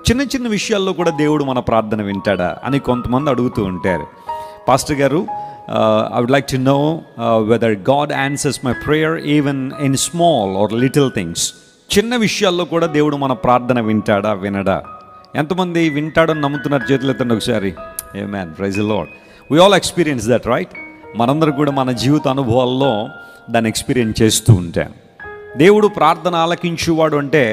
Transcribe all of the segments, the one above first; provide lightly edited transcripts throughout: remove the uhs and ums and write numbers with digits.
చిన్న చిన్న విషయాల్లో కూడా దేవుడు మన ప్రార్థన వింటాడా అని కొంతమంది అడుగుతూ ఉంటారు. పాస్టర్ గారు, I would like to know whether God answers my prayer even in small or little things. చిన్న విషయాల్లో కూడా దేవుడు మన ప్రార్థన వింటాడా వినడా? ఎంతమంది వింటాడని నమ్ముతున్నారు? చేతులు ఎత్తండి ఒకసారి. Amen, praise the lord. We all experience that, right? మనందరూ కూడా మన జీవిత అనుభవాల్లో దాన్ని ఎక్స్పీరియన్స్ చేస్తూ ఉంటాం. దేవుడు ప్రార్థన ఆలకించువాడు అంటే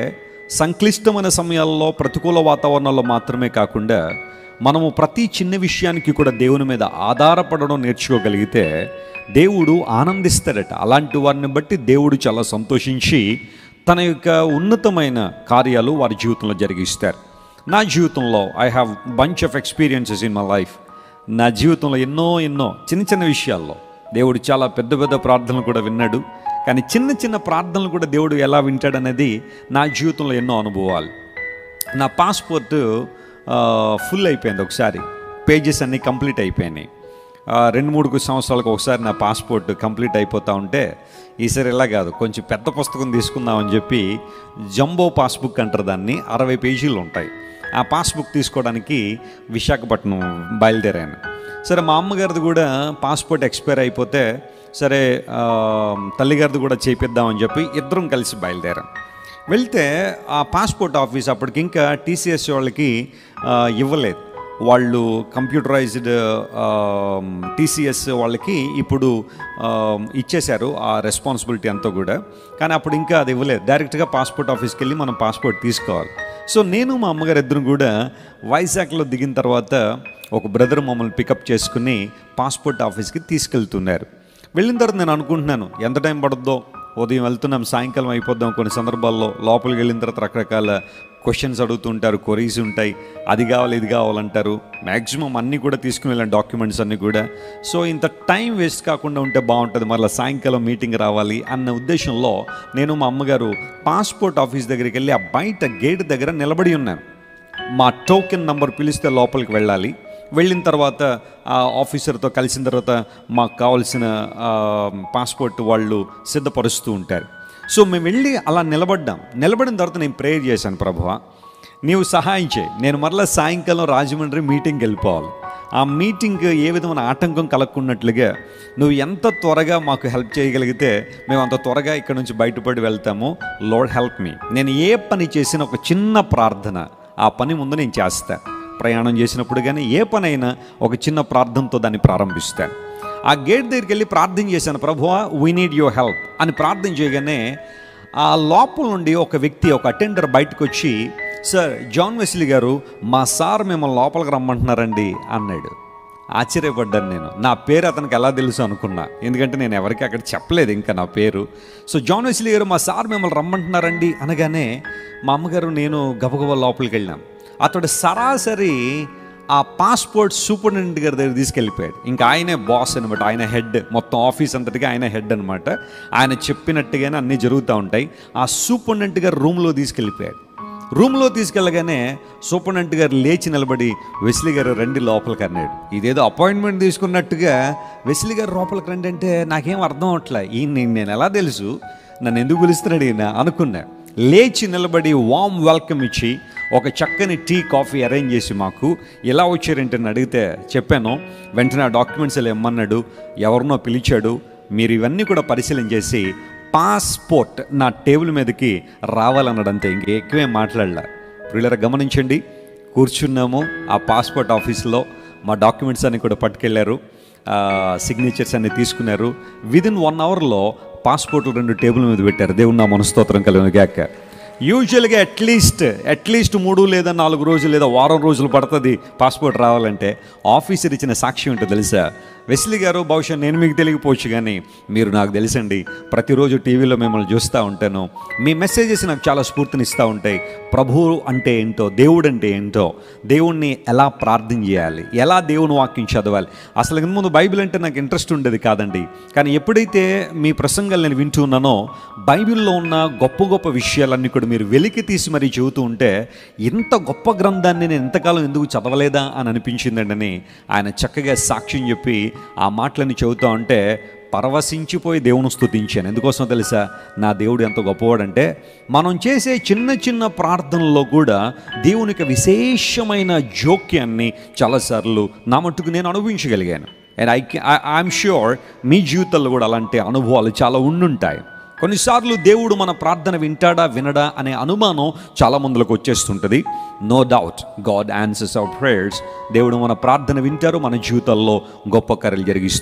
సంక్లిష్టమైన సమయాల్లో, ప్రతికూల వాతావరణాల్లో మాత్రమే కాకుండా మనము ప్రతి చిన్న విషయానికి కూడా దేవుని మీద ఆధారపడడం నేర్చుకోగలిగితే దేవుడు ఆనందిస్తాడట. అలాంటి వారిని బట్టి దేవుడు చాలా సంతోషించి తన యొక్క ఉన్నతమైన కార్యాలు వారి జీవితంలో జరిగిస్తారు. నా జీవితంలో I have bunch of experiences in my life. నా జీవితంలో ఎన్నో చిన్న చిన్న విషయాల్లో దేవుడు చాలా పెద్ద పెద్ద ప్రార్థనలు కూడా విన్నాడు. కానీ చిన్న చిన్న ప్రార్థనలు కూడా దేవుడు ఎలా వింటాడనేది నా జీవితంలో ఎన్నో అనుభవాలు. నా పాస్పోర్ట్ ఫుల్ అయిపోయింది. ఒకసారి పేజెస్ అన్నీ కంప్లీట్ అయిపోయినాయి. 2-3 సంవత్సరాలకు ఒకసారి నా పాస్పోర్ట్ కంప్లీట్ అయిపోతూ ఉంటే ఈసారి ఇలా కాదు, కొంచెం పెద్ద పుస్తకం తీసుకుందామని చెప్పి జంబో పాస్బుక్ అంటారు దాన్ని, 60 పేజీలు ఉంటాయి. ఆ పాస్బుక్ తీసుకోవడానికి విశాఖపట్నం బయలుదేరాను. సరే, మా అమ్మగారిది కూడా పాస్పోర్ట్ ఎక్స్పైర్ అయిపోతే సరే తల్లిగారిది కూడా చేపిద్దామని చెప్పి ఇద్దరం కలిసి బయలుదేరాం. వెళ్తే ఆ పాస్పోర్ట్ ఆఫీస్ అప్పటికి ఇంకా టీసీఎస్ వాళ్ళకి ఇవ్వలేదు. వాళ్ళు కంప్యూటరైజ్డ్ టీసీఎస్ వాళ్ళకి ఇప్పుడు ఇచ్చేశారు ఆ రెస్పాన్సిబిలిటీ అంతా కూడా. కానీ అప్పుడు ఇంకా అది ఇవ్వలేదు. డైరెక్ట్గా పాస్పోర్ట్ ఆఫీస్కి వెళ్ళి మనం పాస్పోర్ట్ తీసుకోవాలి. సో నేను మా అమ్మగారు ఇద్దరు కూడా వైజాగ్లో దిగిన తర్వాత ఒక బ్రదర్ మమ్మల్ని పికప్ చేసుకుని పాస్పోర్ట్ ఆఫీస్కి తీసుకెళ్తున్నారు. వెళ్ళిన తర్వాత నేను అనుకుంటున్నాను ఎంత టైం పడుద్దో, ఉదయం వెళ్తున్నాం సాయంకాలం అయిపోద్దాం. కొన్ని సందర్భాల్లో లోపలికి వెళ్ళిన తర్వాత రకరకాల క్వశ్చన్స్ అడుగుతుంటారు, క్వరీస్ ఉంటాయి, అది కావాలి ఇది కావాలంటారు. మ్యాక్సిమం అన్నీ కూడా తీసుకుని వెళ్ళాను, డాక్యుమెంట్స్ అన్నీ కూడా. సో ఇంత టైం వేస్ట్ కాకుండా ఉంటే బాగుంటుంది, మరలా సాయంకాలం మీటింగ్ రావాలి అన్న ఉద్దేశంలో నేను మా అమ్మగారు పాస్పోర్ట్ ఆఫీస్ దగ్గరికి వెళ్ళి ఆ బయట గేట్ దగ్గర నిలబడి ఉన్నాను. మా టోకెన్ నంబర్ పిలిస్తే లోపలికి వెళ్ళాలి. వెళ్ళిన తర్వాత ఆ ఆఫీసర్తో కలిసిన తర్వాత మాకు కావాల్సిన పాస్పోర్ట్ వాళ్ళు సిద్ధపరుస్తూ ఉంటారు. సో మేము వెళ్ళి అలా నిలబడిన తర్వాత నేను ప్రేయర్ చేశాను, ప్రభువా నీవు సహాయం చేయి, నేను మరలా సాయంకాలం రాజమండ్రి మీటింగ్కి వెళ్ళిపోవాలి. ఆ మీటింగ్కి ఏ విధమైన ఆటంకం కలగకున్నట్లుగా నువ్వు ఎంత త్వరగా మాకు హెల్ప్ చేయగలిగితే మేము అంత త్వరగా ఇక్కడ నుంచి బయటపడి వెళ్తాము. Lord help me. నేను ఏ పని చేసినా ఒక చిన్న ప్రార్థన, ఆ పని ముందు నేను చేస్తాను. ప్రయాణం చేసినప్పుడు కానీ ఏ పనైనా ఒక చిన్న ప్రార్థనతో దాన్ని ప్రారంభిస్తాను. ఆ గేట్ దగ్గరికి వెళ్ళి ప్రార్థన చేశాను, ప్రభువా వీ నీడ్ యువర్ హెల్ప్ అని ప్రార్థన చేయగానే ఆ లోపల నుండి ఒక వ్యక్తి, ఒక అటెండర్ బయటకు వచ్చి, సార్ జాన్ వెస్లీ గారు మా సార్ మిమ్మల్ని లోపలికి రమ్మంటున్నారండి అన్నాడు. ఆశ్చర్యపడ్డాను నేను. నా పేరు అతనికి ఎలా తెలుసు అనుకున్నా, ఎందుకంటే నేను ఎవరికి అక్కడ చెప్పలేదు ఇంకా నా పేరు. సో జాన్ వెస్లీ గారు మా సార్ మిమ్మల్ని రమ్మంటున్నారండి అనగానే మా అమ్మగారు నేను గబగబా లోపలికి వెళ్ళాం. అతడు సరాసరి ఆ పాస్పోర్ట్ సూపరింటెండెంట్ గారి దగ్గర తీసుకెళ్ళిపోయాడు. ఇంకా ఆయనే బాస్ అనమాట, ఆయన హెడ్, మొత్తం ఆఫీస్ అంతటిగా ఆయన హెడ్ అనమాట. ఆయన చెప్పినట్టుగానే అన్నీ జరుగుతూ ఉంటాయి. ఆ సూపరింటెండెంట్ గారు రూమ్లో తీసుకెళ్ళిపోయాడు. రూమ్లో తీసుకెళ్ళగానే సూపరింటెండెంట్ గారు లేచి నిలబడి, వెస్లీ గారు రండి లోపలికి అన్నాడు. ఇదేదో అపాయింట్మెంట్ తీసుకున్నట్టుగా వెస్లీ గారు లోపలికి రండి అంటే నాకేం అర్థం అవట్లే. నేను ఎలా తెలుసు, నన్ను ఎందుకు పిలుస్తున్నాడు ఈయన అనుకున్నా. లేచి నిలబడి వామ్ వెల్కమ్ ఇచ్చి ఒక చక్కని టీ కాఫీ అరేంజ్ చేసి మాకు ఎలా వచ్చారంటే అడిగితే చెప్పాను. వెంటనే ఆ డాక్యుమెంట్స్ ఇలా ఇమ్మన్నాడు, ఎవరినో పిలిచాడు. మీరు ఇవన్నీ కూడా పరిశీలన చేసి పాస్పోర్ట్ నా టేబుల్ మీదకి రావాలన్నాడంతే, ఇంకెక్కువేం మాట్లాడలే. వీళ్ళ గమనించండి, కూర్చున్నాము ఆ పాస్పోర్ట్ ఆఫీస్లో. మా డాక్యుమెంట్స్ అన్నీ కూడా పట్టుకెళ్ళారు, సిగ్నేచర్స్ అన్నీ తీసుకున్నారు. విదిన్ 1 అవర్లో పాస్పోర్ట్లు 2 టేబుల్ మీద పెట్టారు. దేవుడు నా మనస్తోత్రం కలిగిన గాక. యూజువల్గా అట్లీస్ట్ 3 లేదా 4 రోజులు లేదా వారం రోజులు పడుతుంది పాస్పోర్ట్ రావాలంటే. ఆఫీసర్ ఇచ్చిన సాక్ష్యం ఏంటో తెలుసా? వెస్లీ గారు, బహుశా నేను మీకు తెలియకపోవచ్చు కానీ మీరు నాకు తెలుసండి, ప్రతిరోజు టీవీలో మిమ్మల్ని చూస్తూ ఉంటాను, మీ మెసేజెస్ నాకు చాలా స్ఫూర్తినిస్తూ ఉంటాయి. ప్రభువు అంటే ఏంటో, దేవుడు అంటే ఏంటో, దేవుణ్ణి ఎలా ప్రార్థన చేయాలి, ఎలా దేవుని వాక్యం చదవాలి. అసలు ఇంత ముందు బైబిల్ అంటే నాకు ఇంట్రెస్ట్ ఉండేది కాదండి. కానీ ఎప్పుడైతే మీ ప్రసంగాలు నేను వింటూ ఉన్నానో, బైబిల్లో ఉన్న గొప్ప గొప్ప విషయాలన్నీ కూడా మీరు వెలికి తీసి మరీ చెబుతూ ఉంటే, ఇంత గొప్ప గ్రంథాన్ని నేను ఎంతకాలం ఎందుకు చదవలేదా అని అనిపించిందండి. ఆయన చక్కగా సాక్ష్యం చెప్పి ఆ మాటలని చెబుతూ ఉంటే పరవశించిపోయి దేవుని స్తుతించాను. ఎందుకోసం తెలుసా? నా దేవుడు ఎంత గొప్పవాడంటే మనం చేసే చిన్న చిన్న ప్రార్థనల్లో కూడా దేవునికి విశేషమైన జోక్యాన్ని చాలాసార్లు నా మట్టుకు నేను అనుభవించగలిగాను. అండ్ ఐఎమ్ ష్యూర్ మీ జీవితంలో కూడా అలాంటి అనుభవాలు చాలా ఉండుంటాయి. కొన్నిసార్లు దేవుడు మన ప్రార్థన వింటాడా వినడా అనే అనుమానం చాలా మందికి వచ్చేస్తుంటుంది. No doubt God answers our prayers. దేవుడు మన ప్రార్థన వింటారు, మన జీవితాల్లో గొప్ప కార్యాలు జరిగిస్తారు.